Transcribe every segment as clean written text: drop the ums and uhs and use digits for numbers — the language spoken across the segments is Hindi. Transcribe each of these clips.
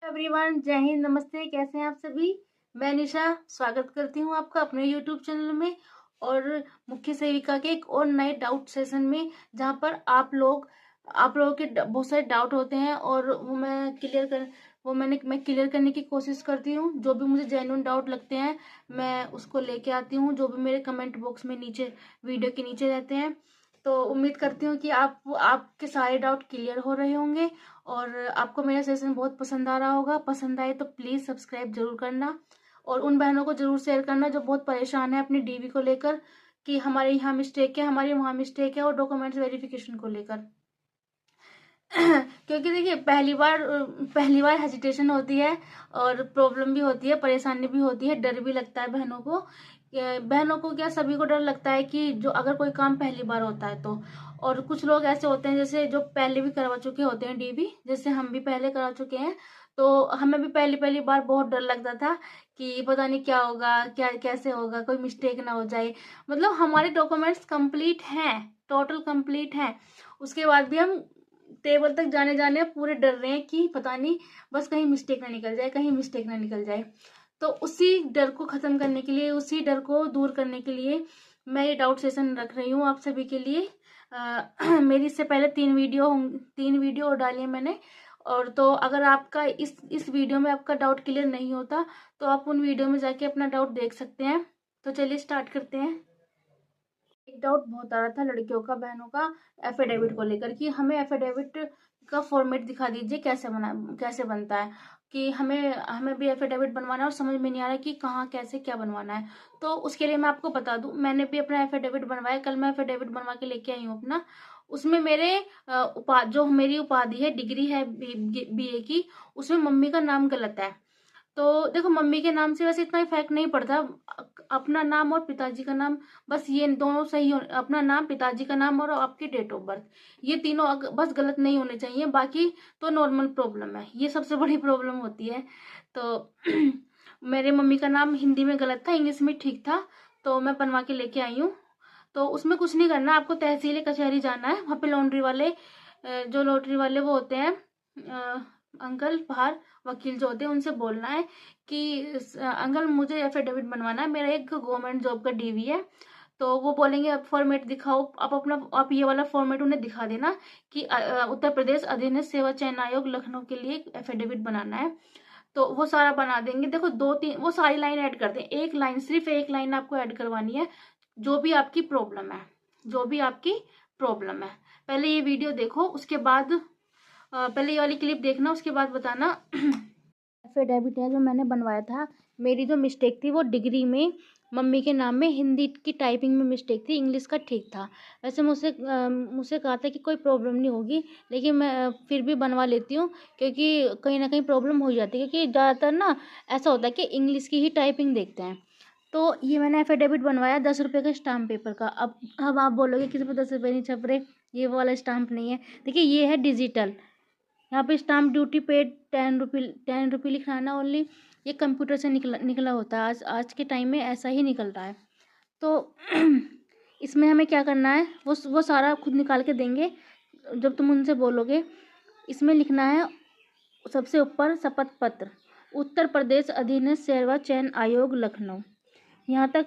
एवरीवन, जय हिंद, नमस्ते। कैसे हैं आप सभी? मैं निशा स्वागत करती हूँ आपका अपने यूट्यूब चैनल में और मुख्य सेविका के एक और नए डाउट सेशन में, जहाँ पर आप लोगों के बहुत सारे डाउट होते हैं और मैं क्लियर करने की कोशिश करती हूँ। जो भी मुझे जेन्युइन डाउट लगते हैं मैं उसको लेके आती हूँ, जो भी मेरे कमेंट बॉक्स में नीचे वीडियो के नीचे रहते हैं। तो उम्मीद करती हूँ कि आपके सारे डाउट क्लियर हो रहे होंगे और आपको मेरा सेशन बहुत पसंद आ रहा होगा। पसंद आए तो प्लीज सब्सक्राइब जरूर करना और उन बहनों को जरूर शेयर करना जो बहुत परेशान है अपनी डीवी को लेकर कि हमारे यहाँ मिस्टेक है, हमारे वहाँ मिस्टेक है, और डॉक्यूमेंट्स वेरिफिकेशन को लेकर। क्योंकि देखिए, पहली बार हेजिटेशन होती है और प्रॉब्लम भी होती है, परेशानी भी होती है, डर भी लगता है बहनों को। क्या, सभी को डर लगता है कि जो अगर कोई काम पहली बार होता है तो। और कुछ लोग ऐसे होते हैं जैसे जो पहले भी करवा चुके होते हैं डीबी, जैसे हम भी पहले करा चुके हैं। तो हमें भी पहली पहली बार बहुत डर लगता था कि पता नहीं क्या होगा, क्या कैसे होगा, कोई मिस्टेक ना हो जाए। मतलब हमारे डॉक्यूमेंट्स कंप्लीट हैं, टोटल कंप्लीट हैं, उसके बाद भी हम टेबल तक जाने जाने पूरे डर रहे हैं कि पता नहीं बस कहीं मिस्टेक ना निकल जाए, कहीं मिस्टेक ना निकल जाए। तो उसी डर को खत्म करने के लिए, उसी डर को दूर करने के लिए मैं ये डाउट सेशन रख रही हूँ आप सभी के लिए। मेरी इससे पहले 3 वीडियो और डाली है मैंने। और तो अगर आपका इस वीडियो में आपका डाउट क्लियर नहीं होता तो आप उन वीडियो में जाके अपना डाउट देख सकते हैं। तो चलिए स्टार्ट करते हैं। एक डाउट बहुत आ रहा था लड़कियों का, बहनों का, एफिडेविट को लेकर कि हमें एफिडेविट का फॉर्मेट दिखा दीजिए, कैसे बनता है। कि हमें भी एफिडेविट बनवाना है और समझ में नहीं आ रहा कि कहाँ कैसे क्या बनवाना है। तो उसके लिए मैं आपको बता दूं, मैंने भी अपना एफिडेविट बनवाया, कल मैं एफिडेविट बनवा के लेके आई हूँ अपना। उसमें मेरे जो मेरी उपाधि है, डिग्री है बीए की, उसमें मम्मी का नाम गलत है। तो देखो, मम्मी के नाम से वैसे इतना इफेक्ट नहीं पड़ता, अपना नाम और पिताजी का नाम, बस ये दोनों सही हो, अपना नाम, पिताजी का नाम और आपकी डेट ऑफ बर्थ, ये तीनों बस गलत नहीं होने चाहिए, बाकी तो नॉर्मल प्रॉब्लम है, ये सबसे बड़ी प्रॉब्लम होती है। तो मेरे मम्मी का नाम हिंदी में गलत था, इंग्लिश में ठीक था, तो मैं बनवा के लेके आई हूँ। तो उसमें कुछ नहीं करना, आपको तहसील कचहरी जाना है, वहाँ पे लॉन्ड्री वाले, जो लॉटरी वाले वो होते हैं, अंकल बाहर वकील जो होते हैं, उनसे बोलना है कि अंकल मुझे एफिडेविट बनवाना है, मेरा एक गवर्नमेंट जॉब का डीवी है। तो वो बोलेंगे आप फॉर्मेट दिखाओ, आप ये वाला फॉर्मेट उन्हें दिखा देना कि उत्तर प्रदेश अधीनस्थ सेवा चयन आयोग लखनऊ के लिए एफिडेविट बनाना है। तो वो सारा बना देंगे। देखो, 2-3 वो सारी लाइन ऐड कर दें, एक लाइन, सिर्फ एक लाइन आपको ऐड करवानी है, जो भी आपकी प्रॉब्लम है, जो भी आपकी प्रॉब्लम है। पहले ये वीडियो देखो, उसके बाद पहले ये वाली क्लिप देखना, उसके बाद बताना। एफिडेविट है जो मैंने बनवाया था, मेरी जो मिस्टेक थी वो डिग्री में मम्मी के नाम में हिंदी की टाइपिंग में मिस्टेक थी, इंग्लिश का ठीक था। वैसे मुझसे कहा था कि कोई प्रॉब्लम नहीं होगी, लेकिन मैं फिर भी बनवा लेती हूँ क्योंकि कहीं ना कहीं प्रॉब्लम हो जाती है, क्योंकि ज़्यादातर ना ऐसा होता है कि इंग्लिश की ही टाइपिंग देखते हैं। तो ये मैंने एफिडेविट बनवाया 10 रुपये का स्टाम्प पेपर का। अब आप बोलोगे कि 10 रुपये नहीं छप रहे, ये वाला स्टाम्प नहीं है। देखिए, ये है डिजिटल, यहाँ पे स्टाम्प ड्यूटी पेड 10 रुपये लिखा है ना ओनली। ये कंप्यूटर से निकला होता है, आज के टाइम में ऐसा ही निकल रहा है। तो इसमें हमें क्या करना है, वो सारा खुद निकाल के देंगे जब तुम उनसे बोलोगे। इसमें लिखना है सबसे ऊपर, शपथ पत्र, उत्तर प्रदेश अधीनस्थ सेवा चयन आयोग लखनऊ, यहाँ तक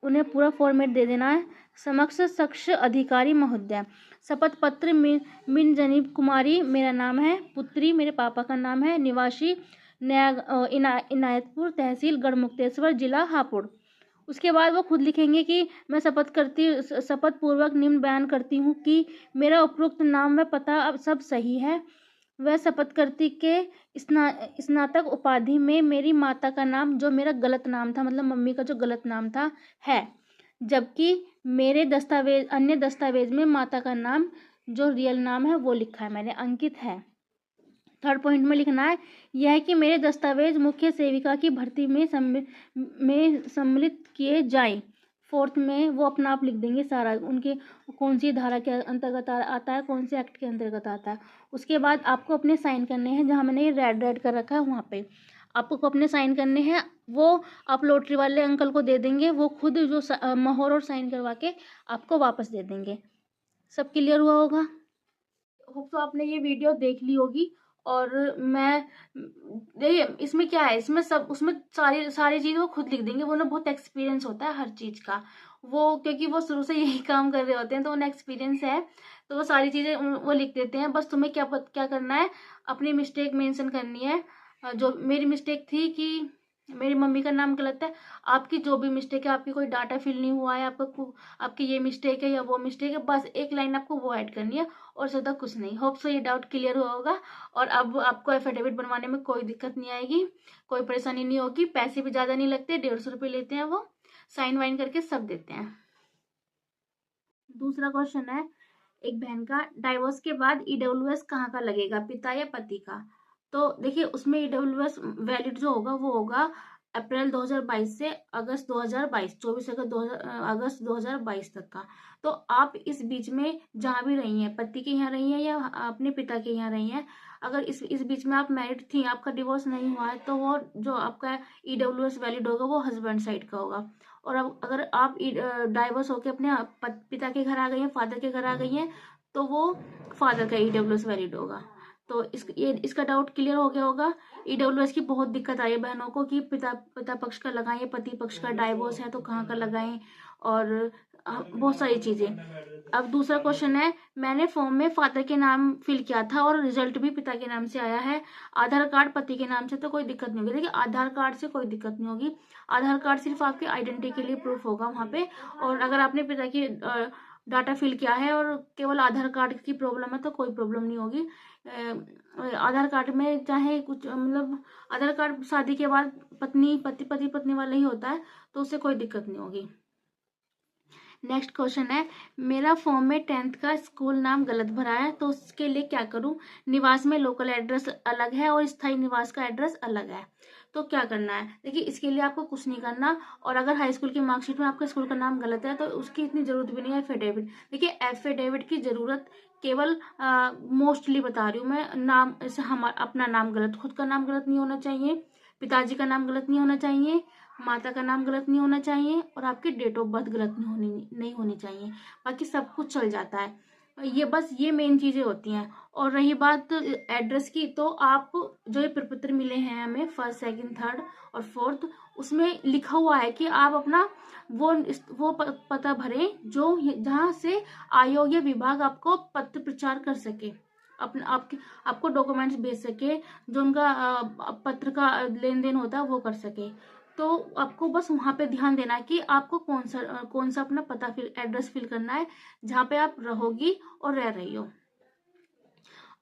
उन्हें पूरा फॉर्मेट दे देना है। समक्ष शख्स अधिकारी महोदय, शपथ पत्र में मिन जनीब कुमारी मेरा नाम है, पुत्री मेरे पापा का नाम है, निवासी इनायतपुर, तहसील गढ़मुक्तेश्वर, जिला हापुड़। उसके बाद वो खुद लिखेंगे कि मैं शपथ पूर्वक निम्न बयान करती हूँ कि मेरा उपरोक्त नाम व पता अब सब सही है। वह शपथकर्ती के स्नातक उपाधि में मेरी माता का नाम, जो मेरा गलत नाम था, मतलब मम्मी का जो गलत नाम था, है, जबकि मेरे अन्य दस्तावेज में माता का नाम, जो रियल नाम है, वो लिखा है मैंने, अंकित है। थर्ड पॉइंट में लिखना है यह है कि मेरे दस्तावेज मुख्य सेविका की भर्ती में सम्मिलित किए जाएं। फोर्थ में वो अपना आप लिख देंगे सारा, उनके कौन सी धारा के अंतर्गत आता है, कौन से एक्ट के अंतर्गत आता है। उसके बाद आपको अपने साइन करने हैं, जहाँ मैंने ये रेड कर रखा है वहाँ पे आपको अपने साइन करने हैं। वो आप लॉटरी वाले अंकल को दे देंगे, वो खुद जो मोहर और साइन करवा के आपको वापस दे देंगे। सब क्लियर हुआ होगा? होप तो आपने ये वीडियो देख ली होगी और मैं देखिए इसमें क्या है, इसमें सब उसमें सारी सारी चीज़ वो खुद लिख देंगे, वो ना बहुत एक्सपीरियंस होता है हर चीज़ का, वो क्योंकि वो शुरू से यही काम कर रहे होते हैं तो उन्हें एक्सपीरियंस है, तो वो सारी चीज़ें वो लिख देते हैं। बस तुम्हें क्या करना है, अपनी मिस्टेक मेंशन करनी है। जो मेरी मिस्टेक थी कि मेरी मम्मी का नाम गलत है, आपकी जो भी मिस्टेक है, आपकी कोई डाटा फिल नहीं हुआ है, आपकी ये मिस्टेक है या वो मिस्टेक है, बस एक लाइन आपको वो ऐड करनी है और ज़्यादा कुछ नहीं। होप सो ये डाउट क्लियर हुआ होगा और अब आपको एफिडेविट बनवाने में कोई दिक्कत नहीं आएगी, कोई परेशानी नहीं होगी। पैसे भी ज़्यादा नहीं लगते, 150 रुपये लेते हैं वो, साइन वाइन करके सब देते हैं। दूसरा क्वेश्चन है, एक बहन का डाइवोर्स के बाद ईडब्ल्यूएस कहाँ का लगेगा, पिता या पति का? तो देखिए उसमें ईडब्ल्यूएस वैलिड जो होगा वो होगा अप्रैल 2022 से अगस्त 2022, 24 अगस्त 2022 तक का। तो आप इस बीच में जहाँ भी रही हैं, पति के यहाँ रही हैं या अपने पिता के यहाँ रही हैं, अगर इस बीच में आप मैरिड थी, आपका डिवोर्स नहीं हुआ है, तो वो जो आपका ईडब्ल्यूएस वैलिड होगा वो हस्बैंड साइड का होगा। और अब अगर आप डाइवोर्स होकर अपने पिता के घर आ गई हैं, फादर के घर आ गई हैं, तो वो फादर का ईडब्ल्यूएस वैलिड होगा। तो इसका डाउट क्लियर हो गया होगा। ईडब्ल्यूएस की बहुत दिक्कत आई है बहनों को कि पिता पक्ष का लगाएं, पति पक्ष का डाइवोर्स है तो कहाँ का लगाएं, और बहुत सारी चीजें। अब दूसरा क्वेश्चन है, मैंने फॉर्म में फादर के नाम फिल किया था और रिजल्ट भी पिता के नाम से आया है, आधार कार्ड पति के नाम से, तो कोई दिक्कत नहीं होगी। देखिए आधार कार्ड से कोई दिक्कत नहीं होगी, आधार कार्ड सिर्फ आपके आइडेंटिटी के लिए प्रूफ होगा वहाँ पे। और अगर आपने पिता की डाटा फिल किया है और केवल आधार कार्ड की प्रॉब्लम है तो कोई प्रॉब्लम नहीं होगी। आधार कार्ड में चाहे कुछ मतलब आधार कार्ड शादी के बाद पति पत्नी वाला ही होता है, तो उससे कोई दिक्कत नहीं होगी। नेक्स्ट क्वेश्चन है, मेरा फॉर्म में 10th का स्कूल नाम गलत भरा है तो उसके लिए क्या करूं? निवास में लोकल एड्रेस अलग है और स्थायी निवास का एड्रेस अलग है, तो क्या करना है? देखिए इसके लिए आपको कुछ नहीं करना, और अगर हाई स्कूल की मार्कशीट में आपका स्कूल का नाम गलत है तो उसकी इतनी जरूरत भी नहीं है एफिडेविट। देखिए एफिडेविट की जरूरत केवल मोस्टली बता रही हूँ मैं, नाम जैसे अपना नाम गलत, खुद का नाम गलत नहीं होना चाहिए, पिताजी का नाम गलत नहीं होना चाहिए, माता का नाम गलत नहीं होना चाहिए, और आपकी डेट ऑफ बर्थ गलत नहीं होनी चाहिए। बाकी सब कुछ चल जाता है, ये बस ये मेन चीजें होती हैं। और रही बात एड्रेस की, तो आप जो ये प्रपत्र मिले हैं हमें 1st, 2nd, 3rd और 4th, उसमें लिखा हुआ है कि आप अपना वो पता भरें जो जहाँ से आयोग या विभाग आपको पत्र प्रचार कर सके, आपको डॉक्यूमेंट्स भेज सके, जो उनका पत्र का लेन देन होता है वो कर सके। तो आपको बस वहां पे ध्यान देना है कि आपको कौन सा अपना पता एड्रेस फिल करना है जहाँ पे आप रहोगी और रह रही हो।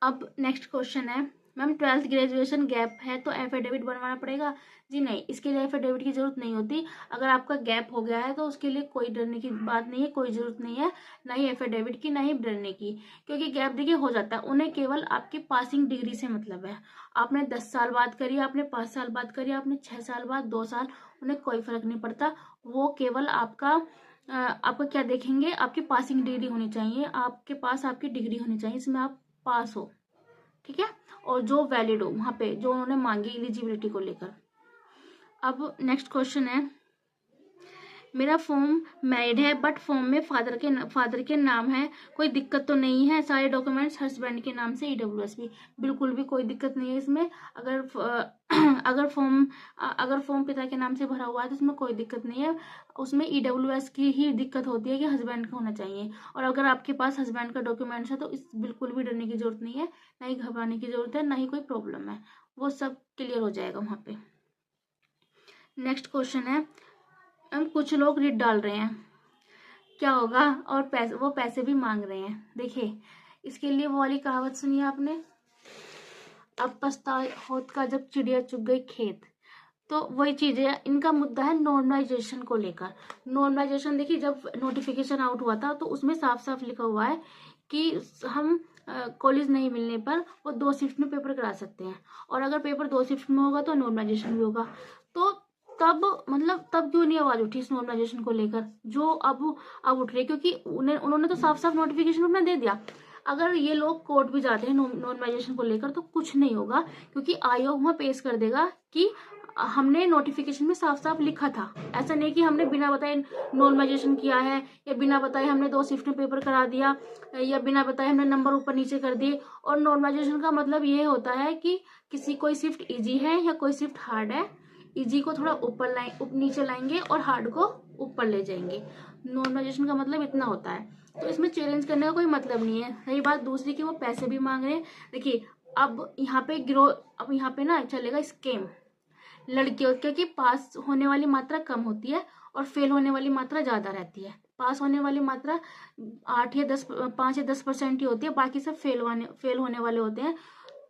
अब नेक्स्ट क्वेश्चन है, मैम 12th ग्रेजुएशन गैप है तो एफिडेविट बनवाना पड़ेगा? जी नहीं, इसके लिए एफिडेविट की जरूरत नहीं होती। अगर आपका गैप हो गया है तो उसके लिए कोई डरने की बात नहीं है, कोई जरूरत नहीं है, ना ही एफिडेविट की ना ही डरने की, क्योंकि गैप देखिए हो जाता है, उन्हें केवल आपकी पासिंग डिग्री से मतलब है। आपने 10 साल बाद करी, आपने 5 साल बाद करी, आपने 6 साल बाद, 2 साल, उन्हें कोई फर्क नहीं पड़ता। वो केवल आपका क्या देखेंगे, आपकी पासिंग डिग्री होनी चाहिए, आपके पास आपकी डिग्री होनी चाहिए, इसमें आप पास हो, ठीक है, और जो वैलिड हो वहां पे जो उन्होंने मांगी एलिजिबिलिटी को लेकर। अब नेक्स्ट क्वेश्चन है, मेरा फॉर्म मैरिड है बट फॉर्म में फादर के नाम है, कोई दिक्कत तो नहीं है? सारे डॉक्यूमेंट्स हस्बैंड के नाम से, ईडब्ल्यूएस भी, बिल्कुल भी कोई दिक्कत नहीं है इसमें। अगर फॉर्म पिता के नाम से भरा हुआ है तो उसमें कोई दिक्कत नहीं है, उसमें ईडब्ल्यूएस की ही दिक्कत होती है कि हस्बैंड का होना चाहिए। और अगर आपके पास हस्बैंड का डॉक्यूमेंट्स है तो इस बिल्कुल भी डरने की जरूरत नहीं है, ना ही घबराने की जरूरत है, ना ही कोई प्रॉब्लम है, वो सब क्लियर हो जाएगा वहां पे। नेक्स्ट क्वेश्चन है, हम कुछ लोग रिट डाल रहे हैं, क्या होगा? और वो पैसे भी मांग रहे हैं। देखिए इसके लिए वो वाली कहावत सुनी है आपने, अब पछताहोत का जब चिड़िया चुग गई खेत, तो वही चीज है, इनका मुद्दा है नॉर्मलाइजेशन को लेकर। नॉर्मलाइजेशन देखिए जब नोटिफिकेशन आउट हुआ था तो उसमें साफ साफ लिखा हुआ है कि हम कॉलेज नहीं मिलने पर वो 2 शिफ्ट में पेपर करा सकते हैं, और अगर पेपर 2 शिफ्ट में होगा तो नॉर्मलाइजेशन भी होगा। तो तब क्यों नहीं आवाज उठी इस नॉर्मलाइजेशन को लेकर, जो अब उठ रही, क्योंकि उन्होंने तो साफ साफ नोटिफिकेशन अपना दे दिया। अगर ये लोग कोर्ट भी जाते हैं नॉर्मलाइजेशन को लेकर तो कुछ नहीं होगा, क्योंकि आयोग वहां पेश कर देगा कि हमने नोटिफिकेशन में साफ साफ लिखा था। ऐसा नहीं कि हमने बिना बताए नॉर्मलाइजेशन किया है, या बिना बताए हमने 2 शिफ्ट में पेपर करा दिया, या बिना बताए हमने नंबर ऊपर नीचे कर दिए। और नॉर्मलाइजेशन का मतलब ये होता है कि कोई शिफ्ट इजी है या कोई शिफ्ट हार्ड है, इजी को थोड़ा नीचे लाएंगे और हार्ड को ऊपर ले जाएंगे। नॉर्मलाइजेशन का मतलब इतना होता है। तो इसमें चैलेंज करने का कोई मतलब नहीं है। रही बात दूसरी कि वो पैसे भी मांग रहे हैं। देखिए अब यहाँ पे ना चलेगा स्कैम लड़कियों, क्योंकि पास होने वाली मात्रा कम होती है और फेल होने वाली मात्रा ज्यादा रहती है। पास होने वाली मात्रा 5 या 10% ही होती है, बाकी सब फेल होने वाले होते हैं।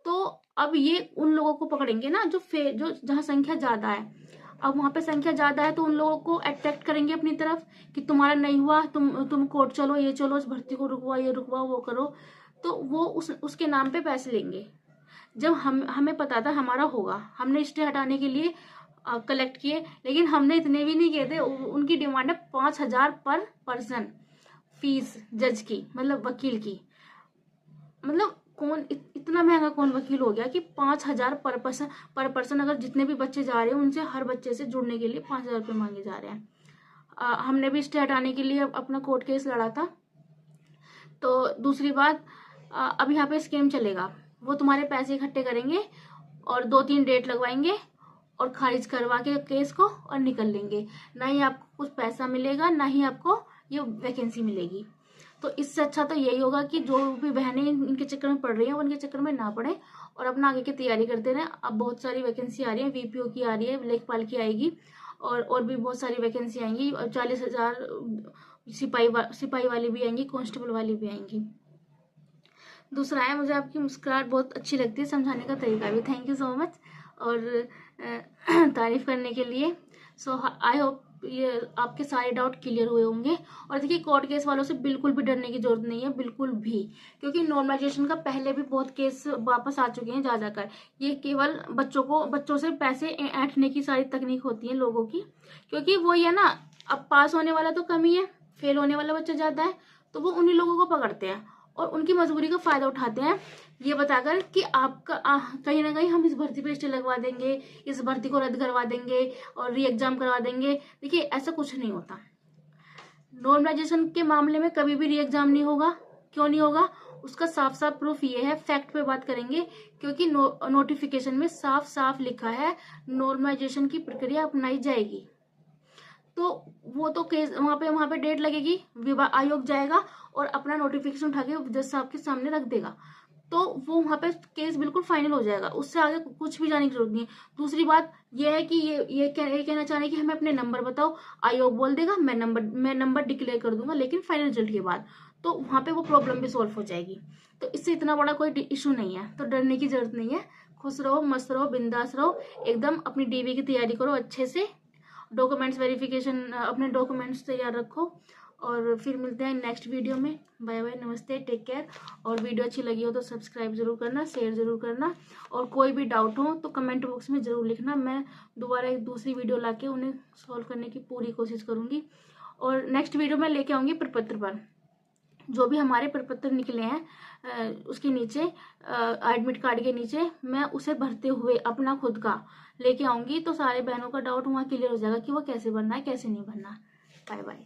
तो अब ये उन लोगों को पकड़ेंगे ना जो जहाँ संख्या ज्यादा है। अब वहां पे संख्या ज्यादा है तो उन लोगों को अट्रैक्ट करेंगे अपनी तरफ कि तुम्हारा नहीं हुआ, तुम कोर्ट चलो, ये चलो, इस भर्ती को रुकवाओ, ये रुकवाओ, वो करो। तो वो उसके नाम पे पैसे लेंगे। जब हमें पता था हमारा होगा, हमने स्टे हटाने के लिए कलेक्ट किए, लेकिन हमने इतने भी नहीं किए थे। उनकी डिमांड है 5,000 पर पर्सन फीस जज की, मतलब वकील की। मतलब कौन इतना महंगा कौन वकील हो गया कि 5,000 पर पर्सन अगर जितने भी बच्चे जा रहे हैं उनसे हर बच्चे से जुड़ने के लिए 5,000 रुपये मांगे जा रहे हैं। हमने भी स्टे हटाने के लिए अपना कोर्ट केस लड़ा था। तो दूसरी बात, अब यहाँ पे स्कीम चलेगा, वो तुम्हारे पैसे इकट्ठे करेंगे और 2-3 डेट लगवाएंगे और खारिज करवा के केस को और निकल लेंगे। ना ही आपको कुछ पैसा मिलेगा, ना ही आपको ये वैकेंसी मिलेगी। तो इससे अच्छा तो यही होगा कि जो भी बहनें इनके चक्कर में पड़ रही हैं वो इनके चक्कर में ना पड़े और अपना आगे की तैयारी करते रहें। अब बहुत सारी वैकेंसी आ रही है, वीपीओ की आ रही है, लेखपाल की आएगी, और भी बहुत सारी वैकेंसी आएंगी, और 40,000 सिपाही वाली भी आएंगी, कांस्टेबल वाली भी आएंगी। दूसरा है, मुझे आपकी मुस्कुराहट बहुत अच्छी लगती है, समझाने का तरीका भी। थैंक यू सो मच और तारीफ करने के लिए। सो आई होप ये आपके सारे डाउट क्लियर हुए होंगे। और देखिए कोर्ट केस वालों से बिल्कुल भी डरने की जरूरत नहीं है, बिल्कुल भी, क्योंकि नॉर्मलाइजेशन का पहले भी बहुत केस वापस आ चुके हैं जा जाकर। ये केवल बच्चों से पैसे ऐंठने की सारी तकनीक होती है लोगों की, क्योंकि वो ये ना, अब पास होने वाला तो कम ही है, फेल होने वाला बच्चा ज्यादा है, तो वो उन्हीं लोगों को पकड़ते हैं और उनकी मजबूरी का फायदा उठाते हैं, ये बताकर कि आपका कहीं ना कहीं हम इस भर्ती पे स्टे लगवा देंगे, इस भर्ती को रद्द करवा देंगे और री एग्जाम करवा देंगे। देखिए ऐसा कुछ नहीं होता। नॉर्मलाइजेशन के मामले में कभी भी री एग्जाम नहीं होगा। क्यों नहीं होगा? उसका साफ साफ प्रूफ ये है, फैक्ट पे बात करेंगे, क्योंकि नोटिफिकेशन में साफ साफ लिखा है नॉर्मलाइजेशन की प्रक्रिया अपनाई जाएगी। तो वो तो केस वहां पे डेट लगेगी, विभाग आयोग जाएगा और अपना नोटिफिकेशन उठा के जज साहब के सामने रख देगा, तो वो वहां पे केस बिल्कुल फाइनल हो जाएगा। उससे आगे कुछ भी जाने की जरूरत नहीं है। दूसरी बात ये है कि ये कहना चाह रहे हैं कि हमें अपने नंबर बताओ, आयोग बोल देगा मैं नंबर डिक्लेयर कर दूंगा, लेकिन फाइनल रिजल्ट के बाद, तो वहां पे वो प्रॉब्लम भी सॉल्व हो जाएगी। तो इससे इतना बड़ा कोई इशू नहीं है, तो डरने की जरूरत नहीं है। खुश रहो, मस्त रहो, बिंदास रहो, एकदम अपनी डीवी की तैयारी करो अच्छे से, डॉक्यूमेंट्स वेरिफिकेशन, अपने डॉक्यूमेंट्स तैयार रखो, और फिर मिलते हैं नेक्स्ट वीडियो में। बाय बाय, नमस्ते, टेक केयर। और वीडियो अच्छी लगी हो तो सब्सक्राइब जरूर करना, शेयर जरूर करना, और कोई भी डाउट हो तो कमेंट बॉक्स में जरूर लिखना। मैं दोबारा एक दूसरी वीडियो लाके उन्हें सॉल्व करने की पूरी कोशिश करूंगी। और नेक्स्ट वीडियो में लेके आऊंगी प्रपत्र पर, जो भी हमारे प्रपत्र निकले हैं उसके नीचे, एडमिट कार्ड के नीचे मैं उसे भरते हुए अपना खुद का लेके आऊंगी, तो सारे बहनों का डाउट वहाँ क्लियर हो जाएगा कि वो कैसे भरना है, कैसे नहीं भरना। Bye bye.